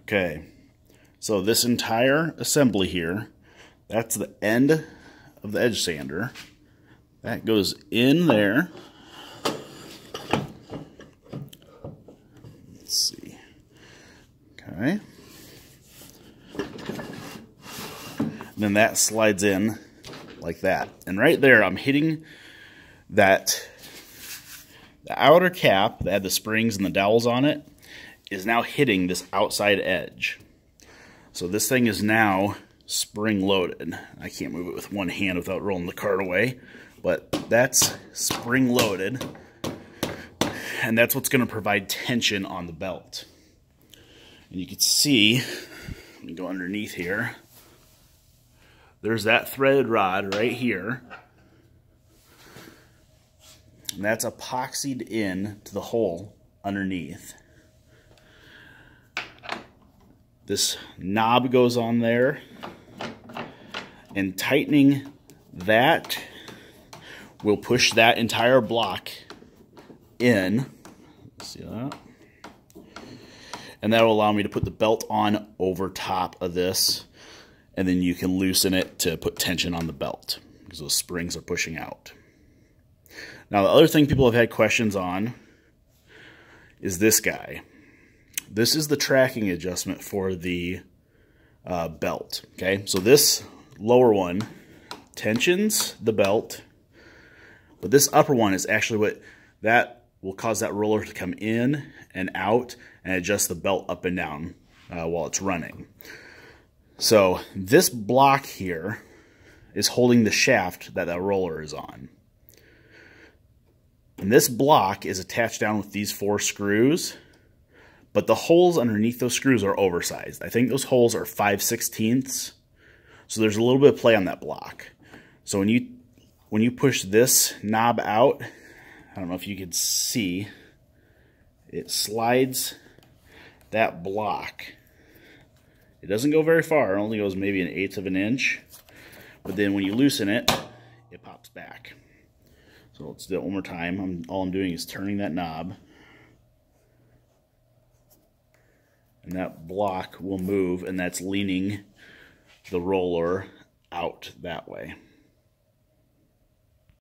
Okay, so this entire assembly here, that's the end of the edge sander. That goes in there. Let's see. Okay. And then that slides in like that. And right there, I'm hitting that. The outer cap that had the springs and the dowels on it is now hitting this outside edge. So this thing is now spring loaded. I can't move it with one hand without rolling the cart away, but that's spring loaded, and that's what's going to provide tension on the belt. And you can see, let me go underneath here, there's that threaded rod right here. And that's epoxied in to the hole underneath. This knob goes on there, and tightening that will push that entire block in. See that? And that will allow me to put the belt on over top of this, and then you can loosen it to put tension on the belt because those springs are pushing out. Now, the other thing people have had questions on is this guy. This is the tracking adjustment for the belt. Okay, so this lower one tensions the belt, but this upper one is actually what that will cause that roller to come in and out and adjust the belt up and down while it's running. So this block here is holding the shaft that roller is on. And this block is attached down with these 4 screws, but the holes underneath those screws are oversized. I think those holes are 5/16, so there's a little bit of play on that block. So when you push this knob out, I don't know if you can see, it slides that block. It doesn't go very far, it only goes maybe 1/8 of an inch, but then when you loosen it, it pops back. So let's do it one more time. All I'm doing is turning that knob, and that block will move, and that's leaning the roller out that way.